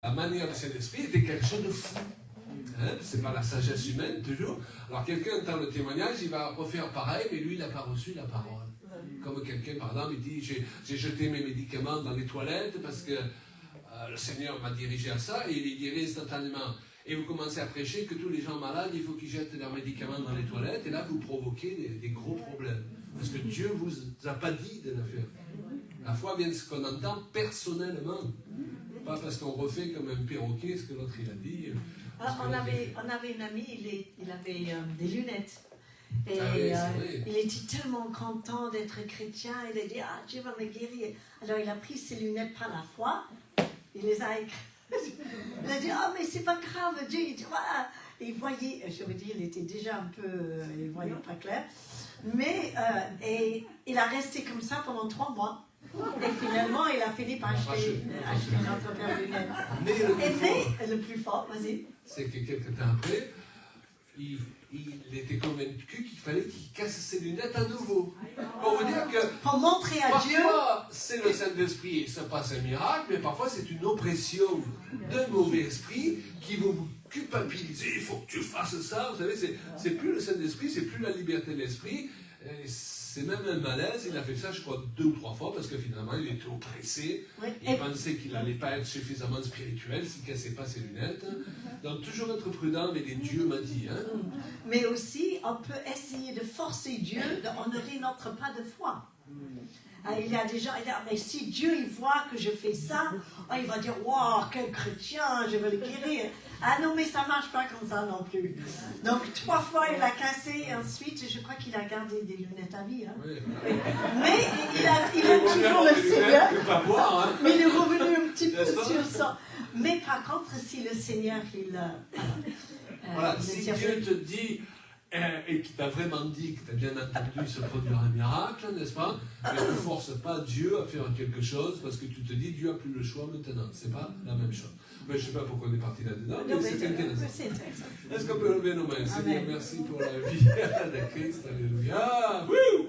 La manière du Saint-Esprit était quelque chose de fou. Hein? C'est pas la sagesse humaine, toujours. Alors quelqu'un entend le témoignage, il va refaire pareil, mais lui, il n'a pas reçu la parole. Comme quelqu'un, par exemple, il dit, j'ai jeté mes médicaments dans les toilettes parce que le Seigneur m'a dirigé à ça, et il les guérit instantanément. Et vous commencez à prêcher que tous les gens malades, il faut qu'ils jettent leurs médicaments dans les toilettes, et là, vous provoquez des gros problèmes. Parce que Dieu ne vous a pas dit de le faire. La foi vient de ce qu'on entend personnellement. Pas parce qu'on refait comme un perroquet ce que l'autre il a dit. On avait une amie, il avait des lunettes. Et il était tellement content d'être chrétien. Il a dit, Dieu va me guérir. Alors il a pris ses lunettes par la foi. Il les a écrites. Il a dit, mais c'est pas grave, Dieu. Il dit, voilà. Et il voyait, je veux dire, il était déjà un peu, il voyait pas clair. Mais, et il a resté comme ça pendant 3 mois. Et finalement, il a fini par acheter notre paire de lunettes. Mais le plus fort, vas-y. C'est que quelques temps après, il était convaincu qu'il fallait qu'il casse ses lunettes à nouveau. Pour vous dire que pour montrer à Dieu. Parfois, c'est le Saint-Esprit, ça passe un miracle, mais parfois c'est une oppression d'un mauvais esprit qui va vous culpabiliser. Il faut que tu fasses ça. Vous savez, c'est plus le Saint-Esprit, c'est plus la liberté de l'esprit. C'est même un malaise. Il a fait ça, je crois, 2 ou 3 fois parce que finalement, il était oppressé. Oui. Il pensait qu'il n'allait pas être suffisamment spirituel s'il ne cassait pas ses lunettes. Donc, toujours être prudent, mais Dieu m'a dit. Hein. Mais aussi, on peut essayer de forcer Dieu d'honorer notre pas de foi. Il y a des gens qui disent, mais si Dieu il voit que je fais ça, il va dire, wow, quel chrétien, je veux le guérir. Ah non, mais ça ne marche pas comme ça non plus. Donc 3 fois il a cassé, et ensuite je crois qu'il a gardé des lunettes à vie. Hein. Oui. Mais il a toujours le Seigneur. Mais il est revenu un petit peu sur ça. Mais par contre, si le Seigneur, voilà, si Dieu te dit, et qui t'a vraiment dit que tu as bien entendu se produire un miracle, n'est-ce pas? Mais ne force pas Dieu à faire quelque chose parce que tu te dis Dieu n'a plus le choix maintenant. C'est pas la même chose. Mais je ne sais pas pourquoi on est parti là-dedans, mais c'est intéressant. Est-ce qu'on peut lever nos mains? Seigneur, merci pour la vie de Christ. Alléluia. Wouh!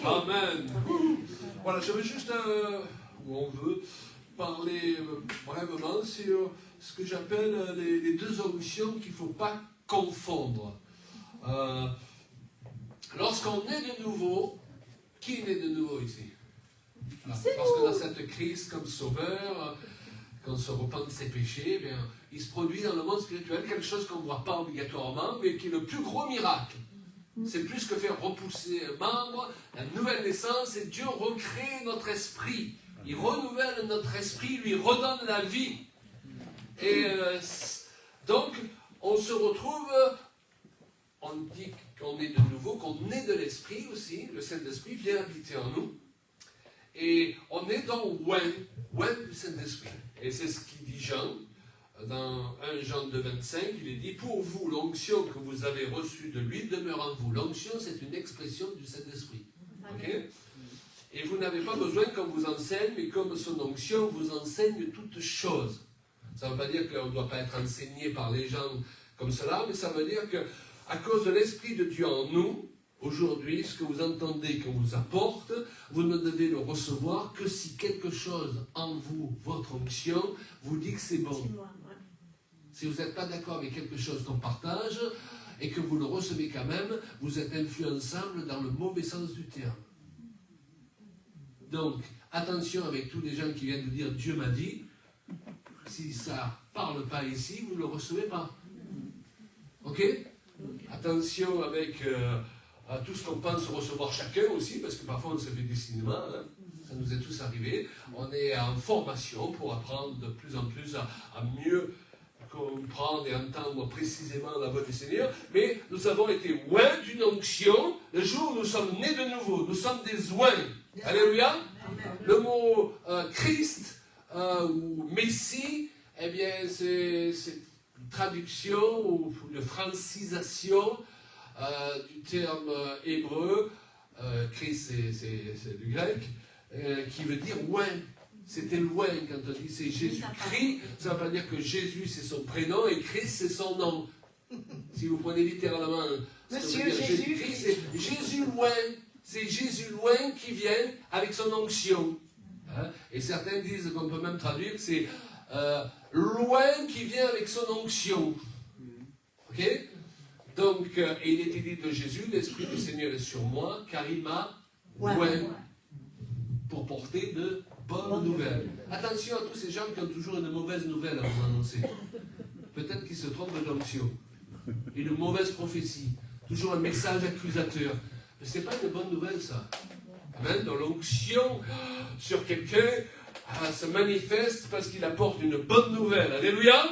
Amen. Voilà, je veux juste, où on veut, parler brièvement sur ce que j'appelle les 2 onctions qu'il ne faut pas confondre. Lorsqu'on est de nouveau, qui naît de nouveau ici? Lorsqu'on a cette crise comme sauveur, qu'on se repent de ses péchés, bien, il se produit dans le monde spirituel quelque chose qu'on ne voit pas obligatoirement, mais qui est le plus gros miracle. C'est plus que faire repousser un membre, la nouvelle naissance, et Dieu recrée notre esprit. Il renouvelle notre esprit, lui redonne la vie. Et donc, on se retrouve, on dit qu'on est de nouveau, qu'on est de l'esprit aussi. Le Saint-Esprit vient habiter en nous. Et on est dans Wen du Saint-Esprit. Et c'est ce qu'il dit Jean, dans 1 Jean 2, 25, il est dit, pour vous, l'onction que vous avez reçue de lui demeure en vous. L'onction, c'est une expression du Saint-Esprit. Ok? Et vous n'avez pas besoin qu'on vous enseigne, mais comme son onction vous enseigne toutes choses. Ça ne veut pas dire qu'on ne doit pas être enseigné par les gens comme cela, mais ça veut dire qu'à cause de l'Esprit de Dieu en nous, aujourd'hui, ce que vous entendez qu'on vous apporte, vous ne devez le recevoir que si quelque chose en vous, votre onction, vous dit que c'est bon. Si vous n'êtes pas d'accord avec quelque chose qu'on partage, et que vous le recevez quand même, vous êtes influençable dans le mauvais sens du terme. Donc, attention avec tous les gens qui viennent de dire « Dieu m'a dit », si ça ne parle pas ici, vous ne le recevez pas. Ok? Attention avec à tout ce qu'on pense recevoir chacun aussi, parce que parfois on se fait du cinéma, hein. Ça nous est tous arrivé. On est en formation pour apprendre de plus en plus à mieux comprendre et entendre précisément la voix du Seigneur, mais nous avons été oints d'une onction le jour où nous sommes nés de nouveau. Nous sommes des oints. Alléluia. Le mot Christ ou Messie, eh bien, c'est une traduction ou une francisation du terme hébreu, Christ c'est du grec, qui veut dire loin. C'était loin quand on dit c'est Jésus-Christ, ça ne veut pas dire que Jésus c'est son prénom et Christ c'est son nom. Si vous prenez littéralement Monsieur Jésus-Christ, c'est Jésus loin. C'est Jésus loin qui vient avec son onction. Hein? Et certains disent qu'on peut même traduire que c'est loin qui vient avec son onction. Ok? Donc, et il était dit de Jésus, l'Esprit du Seigneur est sur moi, car il m'a loin pour porter de bonnes nouvelles. Attention à tous ces gens qui ont toujours une mauvaise nouvelle à vous annoncer. Peut-être qu'ils se trompent d'onction. Une mauvaise prophétie. Toujours un message accusateur. Mais ce n'est pas une bonne nouvelle, ça. Amen. Dans l'onction sur quelqu'un, se manifeste parce qu'il apporte une bonne nouvelle. Alléluia.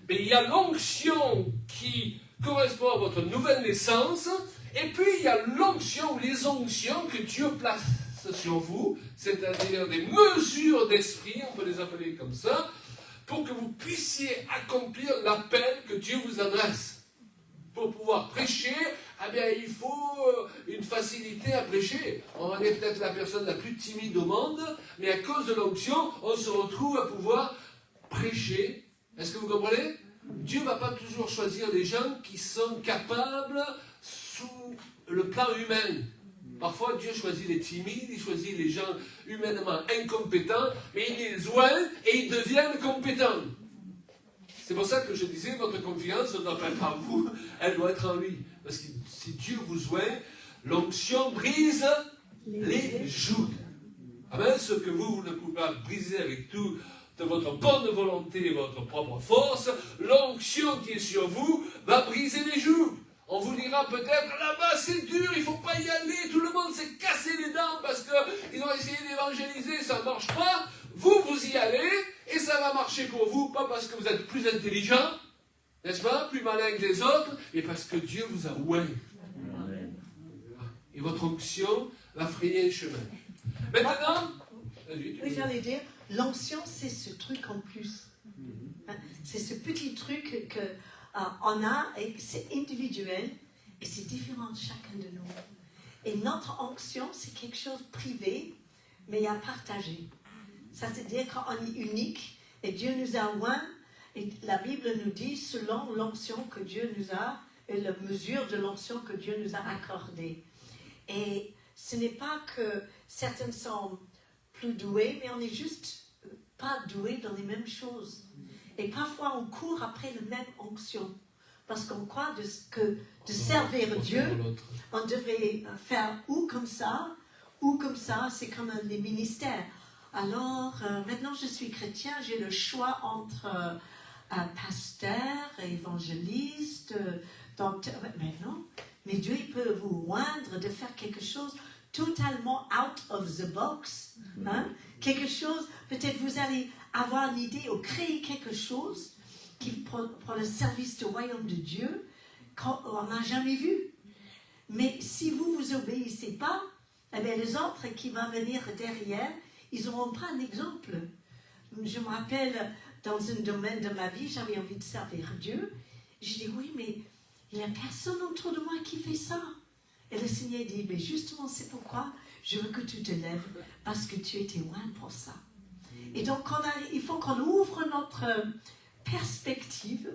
Mais il y a l'onction qui correspond à votre nouvelle naissance, et puis il y a l'onction ou les onctions que Dieu place sur vous, c'est-à-dire des mesures d'esprit, on peut les appeler comme ça, pour que vous puissiez accomplir l'appel que Dieu vous adresse. Pour pouvoir prêcher, eh bien, il faut une facilité à prêcher. On est peut-être la personne la plus timide au monde, mais à cause de l'onction, on se retrouve à pouvoir prêcher. Est-ce que vous comprenez? Dieu ne va pas toujours choisir les gens qui sont capables sous le plan humain. Parfois, Dieu choisit les timides, il choisit les gens humainement incompétents, mais il les oint et ils deviennent compétents. C'est pour ça que je disais, votre confiance ne doit pas être en vous, elle doit être en lui. Parce que si Dieu vous oint, l'onction brise les jougs. Amen. Ce que vous ne pouvez pas briser avec tout de votre bonne volonté et votre propre force, l'onction qui est sur vous va briser les jougs. On vous dira peut-être, là-bas c'est dur, il ne faut pas y aller, tout le monde s'est cassé les dents parce qu'ils ont essayé d'évangéliser, ça ne marche pas. Vous y allez, et ça va marcher pour vous, pas parce que vous êtes plus intelligent, n'est-ce pas, plus malin que les autres, mais parce que Dieu vous a oint. Et votre onction va frayer un chemin. Maintenant, oui, j'allais dire, l'onction, c'est ce truc en plus. C'est ce petit truc qu'on a, et c'est individuel, et c'est différent de chacun de nous. Et notre onction, c'est quelque chose de privé, mais à partager. Ça veut dire qu'on est unique, et Dieu nous a oint, et la Bible nous dit, selon l'onction que Dieu nous a, et la mesure de l'onction que Dieu nous a accordée. Et ce n'est pas que certains sont plus doués, mais on n'est juste pas doués dans les mêmes choses. Et parfois, on court après la même onction. Parce qu'on croit que de servir Dieu, on devrait faire ou comme ça, c'est comme les ministères. Alors, maintenant je suis chrétien, j'ai le choix entre pasteur, évangéliste, docteur. Mais non, mais Dieu il peut vous oindre de faire quelque chose totalement out of the box. Hein? Quelque chose, peut-être vous allez avoir une idée ou créer quelque chose qui, pour le service du royaume de Dieu qu'on n'a jamais vu. Mais si vous ne vous obéissez pas, eh bien, les autres qui vont venir derrière, ils n'auront pas un exemple. Je me rappelle, dans un domaine de ma vie, j'avais envie de servir Dieu. Je dis, oui, mais il n'y a personne autour de moi qui fait ça. Et le Seigneur dit, mais justement, c'est pourquoi je veux que tu te lèves, parce que tu étais loin pour ça. Et donc, il faut qu'on ouvre notre perspective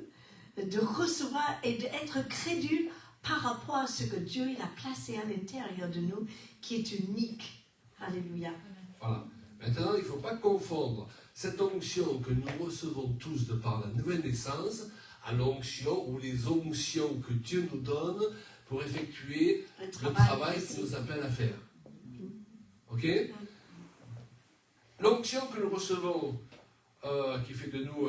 de recevoir et d'être crédule par rapport à ce que Dieu il a placé à l'intérieur de nous, qui est unique. Alléluia. Voilà. Maintenant, il ne faut pas confondre cette onction que nous recevons tous de par la nouvelle naissance à l'onction ou les onctions que Dieu nous donne pour effectuer le travail qu'il nous appelle à faire. Ok? L'onction que nous recevons, qui fait de nous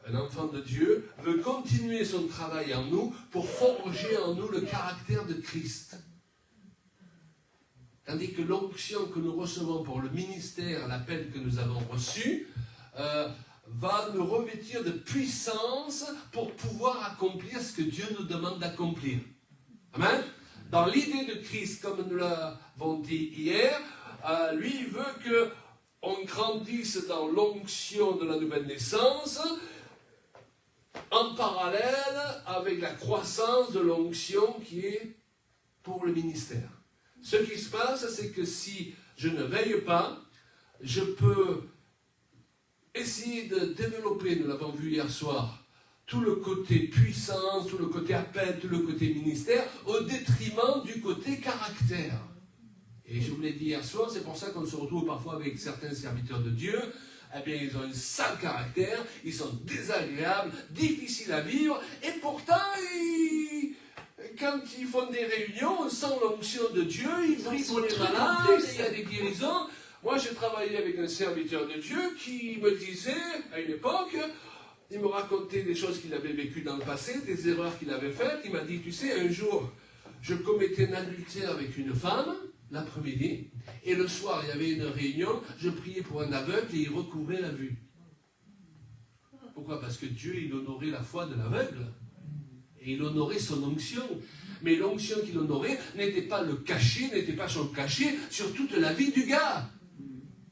un enfant de Dieu, veut continuer son travail en nous pour forger en nous le caractère de Christ. Tandis que l'onction que nous recevons pour le ministère, l'appel que nous avons reçu, va nous revêtir de puissance pour pouvoir accomplir ce que Dieu nous demande d'accomplir. Amen. Dans l'idée de Christ, comme nous l'avons dit hier, lui il veut qu'on grandisse dans l'onction de la nouvelle naissance, en parallèle avec la croissance de l'onction qui est pour le ministère. Ce qui se passe, c'est que si je ne veille pas, je peux essayer de développer, nous l'avons vu hier soir, tout le côté puissance, tout le côté appel, tout le côté ministère, au détriment du côté caractère. Et je vous l'ai dit hier soir, c'est pour ça qu'on se retrouve parfois avec certains serviteurs de Dieu. Eh bien, ils ont un sale caractère, ils sont désagréables, difficiles à vivre, et pourtant, quand ils font des réunions, on sent l'onction de Dieu, ils prient pour les malades, il y a des guérisons. Moi, j'ai travaillé avec un serviteur de Dieu qui me disait, à une époque, il me racontait des choses qu'il avait vécues dans le passé, des erreurs qu'il avait faites. Il m'a dit, tu sais, un jour, je commettais un adultère avec une femme, l'après-midi, et le soir, il y avait une réunion, je priais pour un aveugle et il recouvrait la vue. Pourquoi? Parce que Dieu, il honorait la foi de l'aveugle, et il honorait son onction. Mais l'onction qu'il honorait n'était pas le cachet, n'était pas son cachet sur toute la vie du gars.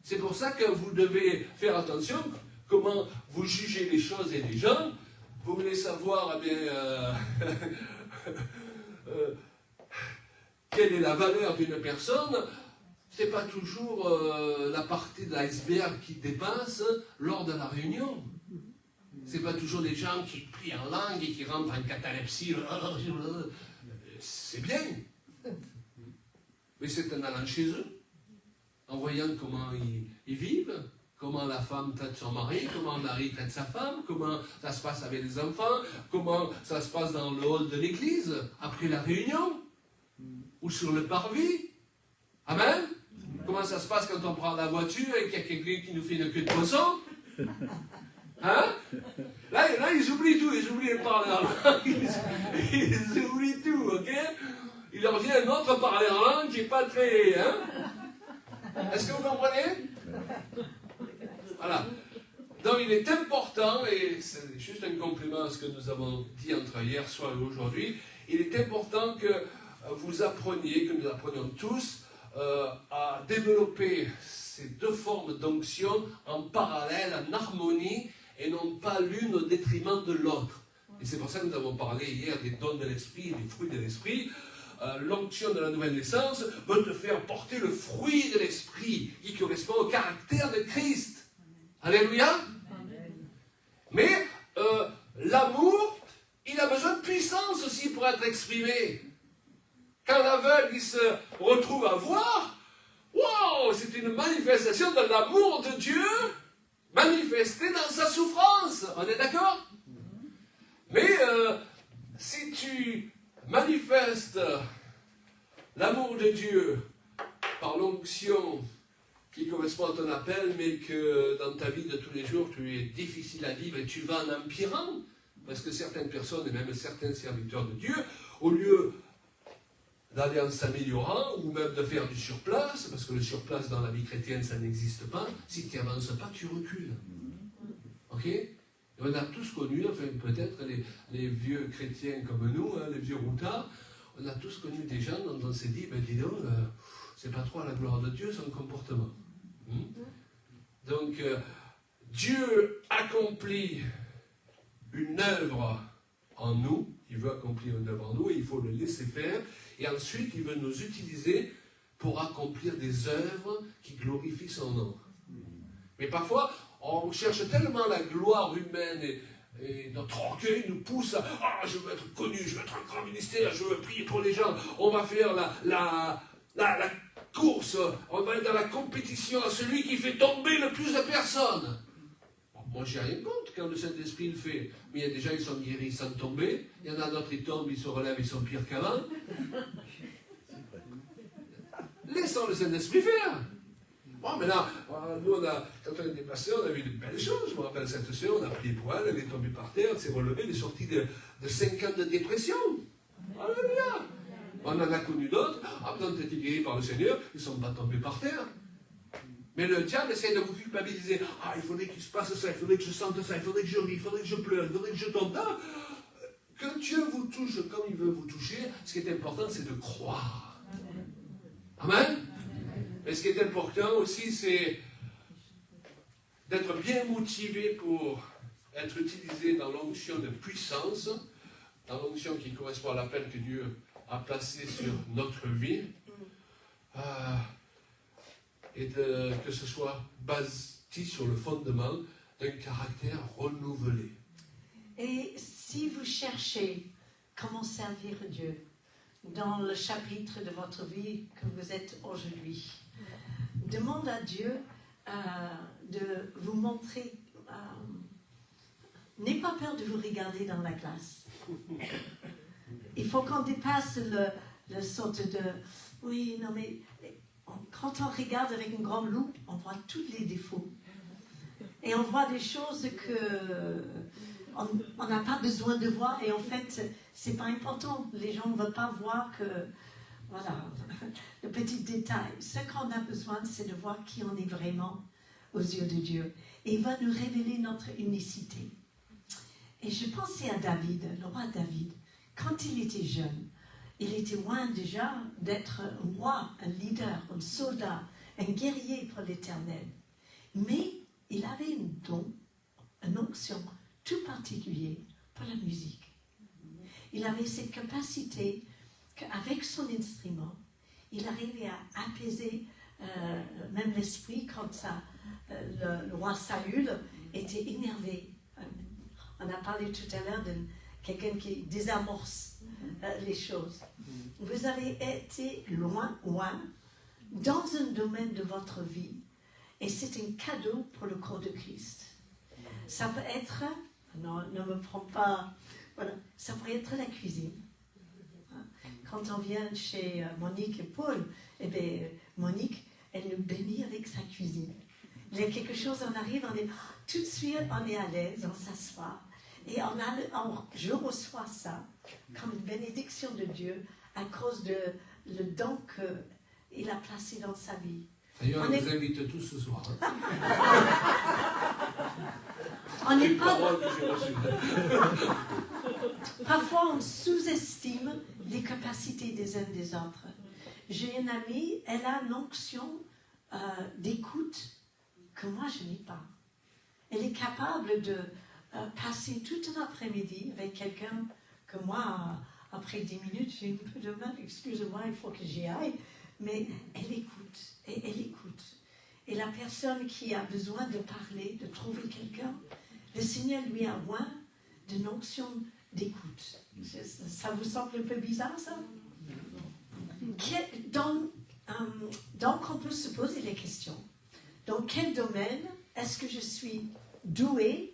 C'est pour ça que vous devez faire attention comment vous jugez les choses et les gens. Vous voulez savoir, eh bien, quelle est la valeur d'une personne, ce n'est pas toujours la partie de l'iceberg qui dépasse lors de la réunion. Ce n'est pas toujours des gens qui prient en langue et qui rentrent en catalepsie. C'est bien. Mais c'est en allant chez eux, en voyant comment ils vivent, comment la femme traite son mari, comment le mari traite sa femme, comment ça se passe avec les enfants, comment ça se passe dans le hall de l'église, après la réunion, ou sur le parvis. Amen. Comment ça se passe quand on prend la voiture et qu'il y a quelqu'un qui nous fait une queue de poisson? Hein? Là, ils oublient tout, ils oublient de parler en langue, ils oublient tout, ok? Il leur vient un autre parler en langue qui n'est pas très... Hein? Est-ce que vous comprenez? Voilà. Donc il est important, et c'est juste un compliment à ce que nous avons dit entre hier soir et aujourd'hui, il est important que vous appreniez, que nous apprenions tous, à développer ces deux formes d'onction en parallèle, en harmonie, et non pas l'une au détriment de l'autre. Et c'est pour ça que nous avons parlé hier des dons de l'esprit, des fruits de l'esprit. L'onction de la nouvelle naissance veut te faire porter le fruit de l'esprit qui correspond au caractère de Christ. Alléluia. Mais l'amour, il a besoin de puissance aussi pour être exprimé. Quand l'aveugle il se retrouve à voir, wow, c'est une manifestation de l'amour de Dieu manifesté dans sa souffrance. On est d'accord? Mais si tu manifestes l'amour de Dieu par l'onction qui correspond à ton appel, mais que dans ta vie de tous les jours, tu es difficile à vivre et tu vas en empirant, parce que certaines personnes, et même certains serviteurs de Dieu, au lieu d'aller en s'améliorant, ou même de faire du surplace, parce que le surplace dans la vie chrétienne, ça n'existe pas, si tu n'avances pas, tu recules. Ok? Et on a tous connu, enfin peut-être les vieux chrétiens comme nous, hein, les vieux routards, on a tous connu des gens dont on s'est dit, ben dis donc, c'est pas trop à la gloire de Dieu son comportement. Donc, Dieu accomplit une œuvre en nous, il veut accomplir une œuvre en nous, et il faut le laisser faire, et ensuite il veut nous utiliser pour accomplir des œuvres qui glorifient son nom. Mais parfois, on cherche tellement la gloire humaine et notre orgueil nous pousse à « Ah, je veux être connu, je veux être un grand ministère, je veux prier pour les gens, on va faire la course, on va être dans la compétition à celui qui fait tomber le plus de personnes. » Moi, j'ai rien contre quand le Saint-Esprit le fait. Mais il y a des gens, ils sont guéris sans tomber. Il y en a d'autres, ils tombent, ils se relèvent, ils sont pires qu'avant. Laissons le Saint-Esprit faire. Bon, maintenant, nous, quand on est passé, on a vu de belles choses. Je me rappelle cette sœur, on a prié pour elle, elle est tombée par terre, elle s'est relevée, elle est sortie de 5 ans de dépression. Alléluia. On en a connu d'autres. Après, on a été guéris par le Seigneur, ils ne sont pas tombés par terre. Mais le diable essaie de vous culpabiliser. Ah, il faudrait qu'il se passe ça, il faudrait que je sente ça, il faudrait que je rie, il faudrait que je pleure, il faudrait que je tombe. Ah, que Dieu vous touche comme il veut vous toucher, ce qui est important, c'est de croire. Amen. Mais ce qui est important aussi, c'est d'être bien motivé pour être utilisé dans l'onction de puissance, dans l'onction qui correspond à l'appel que Dieu a placé sur notre vie, et que ce soit bâti sur le fondement d'un caractère renouvelé. Et si vous cherchez comment servir Dieu dans le chapitre de votre vie que vous êtes aujourd'hui, demande à Dieu de vous montrer. N'ayez pas peur de vous regarder dans la glace. Il faut qu'on dépasse le sorte de... Oui, non mais... Quand on regarde avec une grande loupe, on voit tous les défauts. Et on voit des choses qu'on n'a pas besoin de voir. Et en fait, c'est pas important. Les gens ne veulent pas voir que... Voilà, le petit détail. Ce qu'on a besoin, c'est de voir qui on est vraiment aux yeux de Dieu. Et il va nous révéler notre unicité. Et je pensais à David, le roi David. Quand il était jeune, il était loin déjà d'être un roi, un leader, un soldat, un guerrier pour l'Éternel. Mais il avait un don, une onction tout particulière pour la musique. Il avait cette capacité qu'avec son instrument, il arrivait à apaiser même l'esprit quand le roi Saül était énervé. On a parlé tout à l'heure de quelqu'un qui désamorce les choses. Vous avez été loin dans un domaine de votre vie et c'est un cadeau pour le corps de Christ. Ça peut être, non, ne me prends pas, voilà, ça pourrait être la cuisine. Quand on vient chez Monique et Paul, eh bien, Monique, elle nous bénit avec sa cuisine. Il y a quelque chose, on arrive, tout de suite, on est à l'aise, on s'assoit. Et je reçois ça comme une bénédiction de Dieu à cause de le don qu'il a placé dans sa vie. D'ailleurs, on vous invite tous ce soir. On n'est pas... Parfois, on sous-estime les capacités des uns des autres. J'ai une amie, elle a une onction d'écoute que moi, je n'ai pas. Elle est capable de passer tout un après-midi avec quelqu'un que moi, après 10 minutes, j'ai un peu de mal, excusez-moi, il faut que j'y aille, mais elle écoute, et elle écoute. Et la personne qui a besoin de parler, de trouver quelqu'un, le Seigneur lui a oint d'une onction d'écoute. Ça vous semble un peu bizarre, ça? Donc, on peut se poser les questions. Dans quel domaine est-ce que je suis douée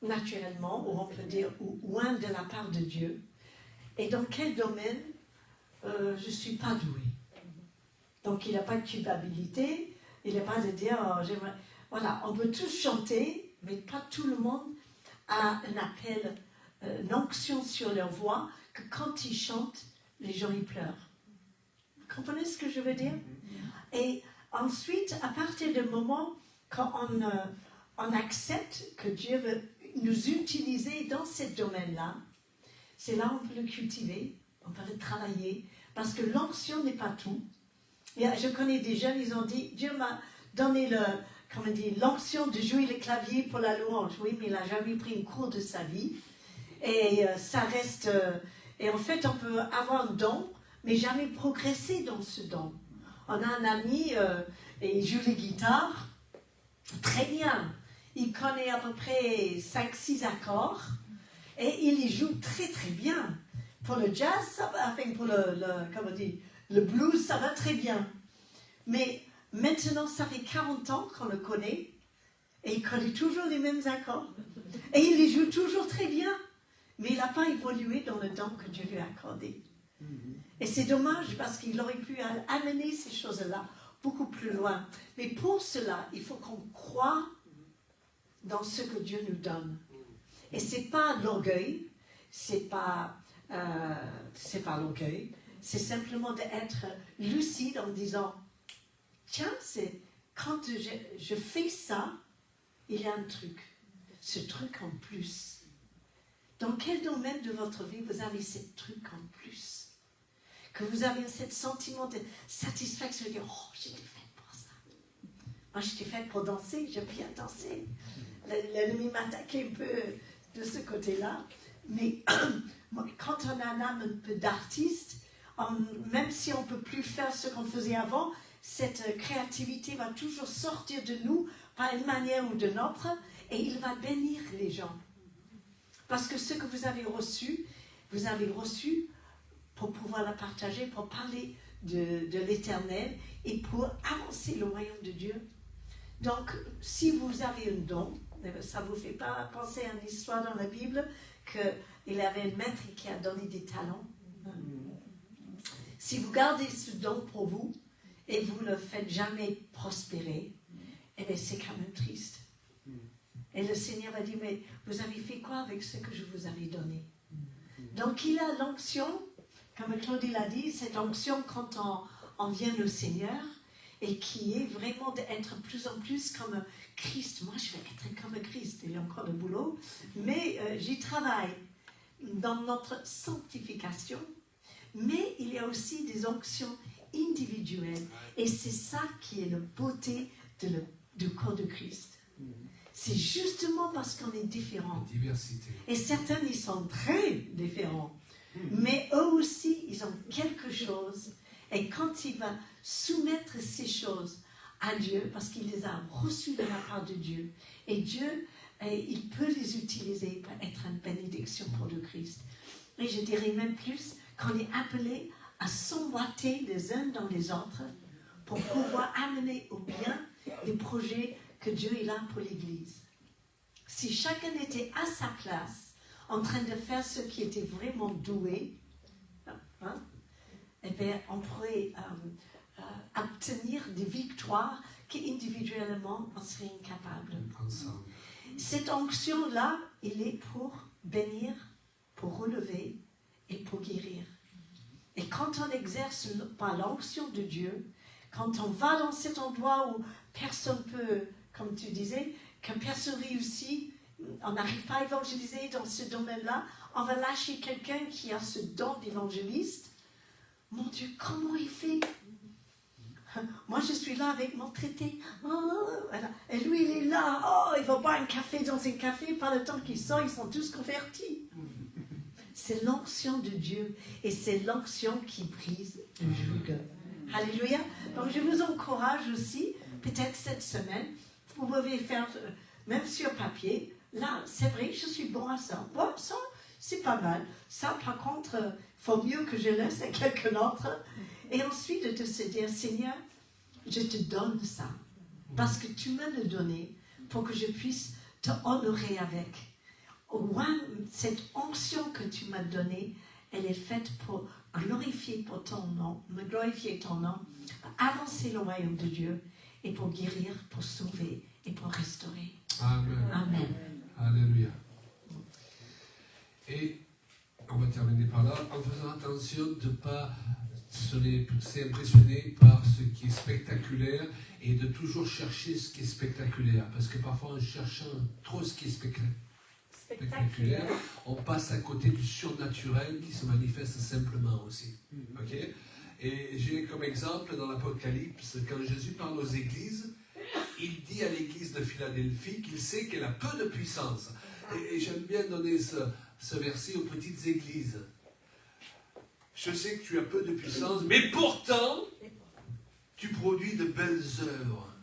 naturellement, ou on peut dire loin de la part de Dieu, et dans quel domaine je ne suis pas douée. Donc il n'y a pas de culpabilité, il n'y a pas de dire, oh, j'aimerais... Voilà, on peut tous chanter, mais pas tout le monde a un appel, une onction sur leur voix, que quand ils chantent, les gens y pleurent. Vous comprenez ce que je veux dire? Et ensuite, à partir du moment quand on accepte que Dieu veut nous utiliser dans ce domaine-là, c'est là on peut le cultiver, on peut le travailler, parce que l'onction n'est pas tout. Je connais des jeunes, ils ont dit, Dieu m'a donné l'onction de jouer le clavier pour la louange. Oui, mais il n'a jamais pris une cours de sa vie. Et ça reste... et en fait, on peut avoir un don, mais jamais progresser dans ce don. On a un ami, et il joue la guitare, très bien. Il connaît à peu près 5-6 accords et il y joue très très bien. Pour le jazz, ça va, enfin pour le blues, ça va très bien. Mais maintenant, ça fait 40 ans qu'on le connaît et il connaît toujours les mêmes accords. Et il les joue toujours très bien. Mais il n'a pas évolué dans le don que Dieu lui a accordé. Et c'est dommage parce qu'il aurait pu amener ces choses-là beaucoup plus loin. Mais pour cela, il faut qu'on croie dans ce que Dieu nous donne. Et c'est pas l'orgueil, c'est pas l'orgueil, c'est simplement d'être lucide en disant, tiens, quand je fais ça, il y a un truc, ce truc en plus. Dans quel domaine de votre vie vous avez ce truc en plus? Que vous avez ce sentiment de satisfaction, de dire, oh, j'étais faite pour ça. Moi, j'étais faite pour danser, j'aime bien danser. l'ennemi m'attaquait un peu de ce côté-là. Mais quand on a une âme un peu d'artiste, même si on ne peut plus faire ce qu'on faisait avant, cette créativité va toujours sortir de nous par une manière ou d'une autre et il va bénir les gens. Parce que ce que vous avez reçu pour pouvoir la partager, pour parler de l'Éternel et pour avancer le royaume de Dieu. Donc, si vous avez un don, ça ne vous fait pas penser à une histoire dans la Bible qu'il avait un maître qui a donné des talents. Si vous gardez ce don pour vous et vous ne le faites jamais prospérer, eh bien c'est quand même triste. Et le Seigneur va dire, mais vous avez fait quoi avec ce que je vous avais donné? Donc il a l'onction, comme Claudie l'a dit, cette onction quand on vient au Seigneur et qui est vraiment d'être plus en plus comme Christ. Moi, je vais être comme Christ, il y a encore le boulot, mais j'y travaille dans notre sanctification. Mais il y a aussi des onctions individuelles. Et c'est ça qui est la beauté du corps de Christ. C'est justement parce qu'on est différents. Diversité. Et certains, ils sont très différents. Mais eux aussi, ils ont quelque chose. Et quand il va soumettre ces choses à Dieu, parce qu'il les a reçues de la part de Dieu, et Dieu, il peut les utiliser pour être une bénédiction pour le Christ. Et je dirais même plus qu'on est appelé à s'emboîter les uns dans les autres pour pouvoir amener au bien les projets que Dieu est là pour l'Église. Si chacun était à sa place, en train de faire ce qui était vraiment doué, eh bien, on pourrait obtenir des victoires qu'individuellement, on serait incapable. Ensemble. Cette onction-là, elle est pour bénir, pour relever et pour guérir. Et quand on exerce par l'onction de Dieu, quand on va dans cet endroit où personne peut, comme tu disais, que personne réussit, on n'arrive pas à évangéliser dans ce domaine-là, on va lâcher quelqu'un qui a ce don d'évangéliste. Mon Dieu, comment il fait? Moi, je suis là avec mon traité. Oh, voilà. Et lui, il est là. Oh, il va boire un café dans un café. Par le temps qu'il sort, ils sont tous convertis. C'est l'onction de Dieu. Et c'est l'onction qui brise le joug. Alléluia. Donc, je vous encourage aussi, peut-être cette semaine, vous pouvez faire, même sur papier, là, c'est vrai, je suis bon à ça. Bon, ça, c'est pas mal. Ça, par contre, il faut mieux que je laisse à quelqu'un d'autre. Et ensuite, de se dire, Seigneur, je te donne ça. Parce que tu m'as le donné pour que je puisse te honorer avec. Au moins, cette onction que tu m'as donnée, elle est faite pour glorifier pour ton nom, me glorifier ton nom, avancer le royaume de Dieu et pour guérir, pour sauver et pour restaurer. Amen. Amen. Alléluia. Et on va terminer par là, en faisant attention de ne pas se laisser impressionner par ce qui est spectaculaire et de toujours chercher ce qui est spectaculaire. Parce que parfois, en cherchant trop ce qui est spectaculaire, on passe à côté du surnaturel qui se manifeste simplement aussi. Ok? Et j'ai comme exemple dans l'Apocalypse, quand Jésus parle aux églises, il dit à l'église de Philadelphie qu'il sait qu'elle a peu de puissance. Et j'aime bien donner ce verset aux petites églises. Je sais que tu as peu de puissance, mais pourtant, tu produis de belles œuvres.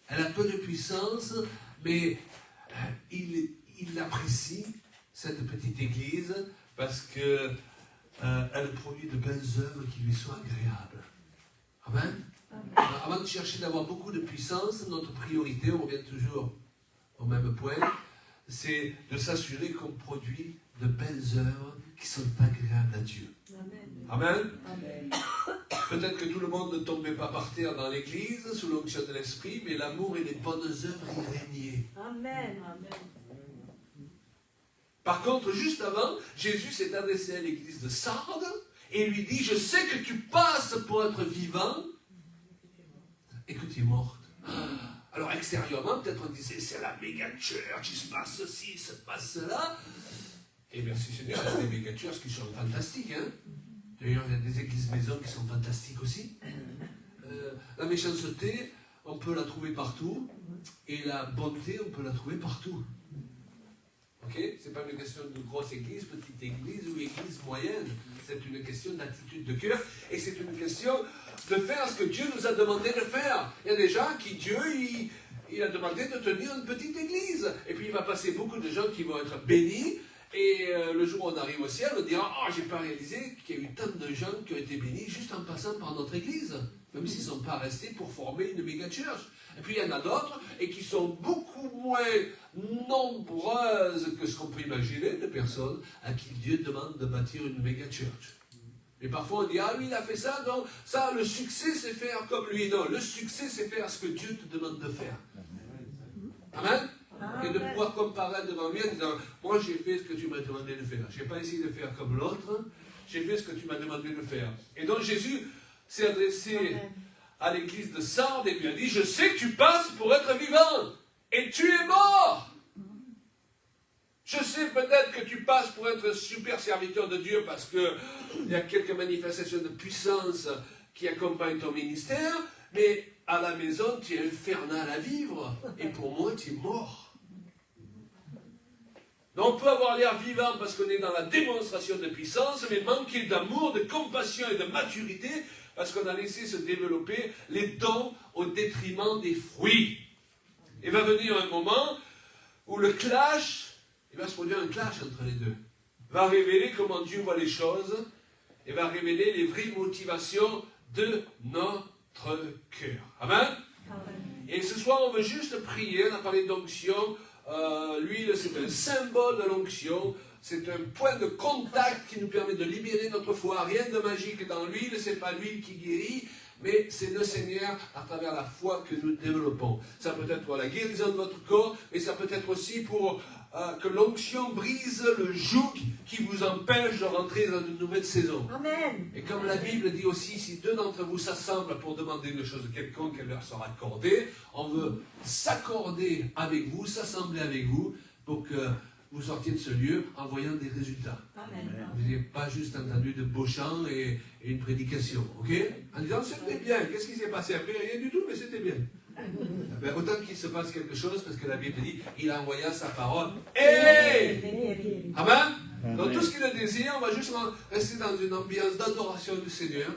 Elle a peu de puissance, mais il apprécie cette petite église parce que elle produit de belles œuvres qui lui sont agréables. Amen. Alors, avant de chercher d'avoir beaucoup de puissance, notre priorité, on revient toujours au même point, c'est de s'assurer qu'on produit de belles œuvres qui sont agréables à Dieu. Amen. Amen. Peut-être que tout le monde ne tombait pas par terre dans l'église sous l'onction de l'esprit, mais l'amour et les bonnes œuvres y régnaient. Amen. Amen. Par contre, juste avant, Jésus s'est adressé à l'église de Sardes et lui dit, je sais que tu passes pour être vivant et que tu es morte. Alors extérieurement, peut-être on disait, c'est la méga church, il se passe ceci, il se passe cela. Et merci Seigneur, il y a des méga churches qui sont fantastiques. Hein? D'ailleurs, il y a des églises maisons qui sont fantastiques aussi. La méchanceté, on peut la trouver partout. Et la bonté, on peut la trouver partout. Ok? Ce n'est pas une question de grosse église, petite église ou église moyenne. C'est une question d'attitude de cœur. Et c'est une question de faire ce que Dieu nous a demandé de faire. Il y a des gens qui, Dieu, il a demandé de tenir une petite église. Et puis il va passer beaucoup de gens qui vont être bénis. Et le jour où on arrive au ciel, on dira « Oh, j'ai pas réalisé qu'il y a eu tant de gens qui ont été bénis juste en passant par notre église. » Même s'ils ne sont pas restés pour former une méga church. Et puis il y en a d'autres, et qui sont beaucoup moins nombreuses que ce qu'on peut imaginer, de personnes à qui Dieu demande de bâtir une méga church. Et parfois on dit, ah lui il a fait ça, donc ça, le succès c'est faire comme lui. Non, le succès c'est faire ce que Dieu te demande de faire. Amen. Et de pouvoir comparer devant lui en disant, moi j'ai fait ce que tu m'as demandé de faire. Je n'ai pas essayé de faire comme l'autre, j'ai fait ce que tu m'as demandé de faire. Et donc Jésus s'est adressé à l'église de Sardes et lui a dit, je sais que tu passes pour être vivant, et tu es mort. Je sais peut-être que tu passes pour être super serviteur de Dieu parce qu'il y a quelques manifestations de puissance qui accompagnent ton ministère, mais à la maison, tu es infernal à vivre, et pour moi, tu es mort. Donc, on peut avoir l'air vivant parce qu'on est dans la démonstration de puissance, mais manquer d'amour, de compassion et de maturité parce qu'on a laissé se développer les dons au détriment des fruits. Il va venir un moment où le clash, il va se produire un clash entre les deux, va révéler comment Dieu voit les choses et va révéler les vraies motivations de notre cœur. Amen. Et ce soir, on veut juste prier, on a parlé d'onction. L'huile, c'est un symbole de l'onction, c'est un point de contact qui nous permet de libérer notre foi. Rien de magique dans l'huile, ce n'est pas l'huile qui guérit, mais c'est le Seigneur à travers la foi que nous développons. Ça peut être pour la guérison de votre corps, mais ça peut être aussi pour que l'onction brise le joug qui vous empêche de rentrer dans une nouvelle saison. Amen. Et comme la Bible dit aussi, si deux d'entre vous s'assemblent pour demander une chose quelconque, elle leur sera accordée. On veut s'accorder avec vous, s'assembler avec vous, pour que vous sortiez de ce lieu en voyant des résultats. Amen. Vous n'avez pas juste entendu de beaux chants et une prédication, ok? En disant, c'était bien, qu'est-ce qui s'est passé après? Rien du tout, mais c'était bien. Ben, autant qu'il se passe quelque chose, parce que la Bible dit, il envoya sa parole. Et Amen. Donc tout ce qu'il le désire, on va juste rester dans une ambiance d'adoration du Seigneur.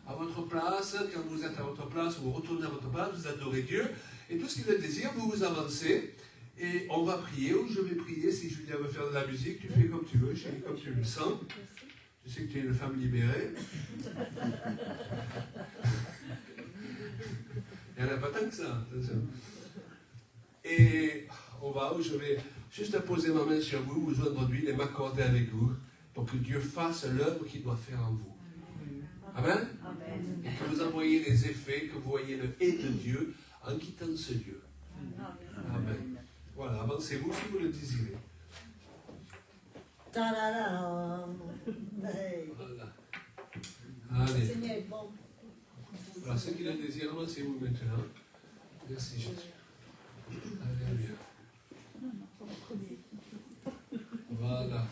À votre place, quand vous êtes à votre place, vous retournez à votre place, vous adorez Dieu. Et tout ce qu'il le désire, vous vous avancez. Et on va prier, ou je vais prier. Si Julia veut faire de la musique, tu fais comme tu veux, chérie, comme tu le sens. Je sais que tu es une femme libérée. Il n'y en a pas tant que ça, attention. Et je vais juste poser ma main sur vous, vous joindre d'huile et m'accorder avec vous pour que Dieu fasse l'œuvre qu'il doit faire en vous. Amen. Amen. Et que vous envoyez les effets, que vous voyez le et de Dieu en quittant ce lieu. Amen. Voilà, avancez-vous si vous le désirez. Ta-da-da. Voilà. Allez. Seigneur est bon. Voilà, ceux qui le désirent, avancez-vous maintenant. Merci Jésus. Alléluia. Voilà.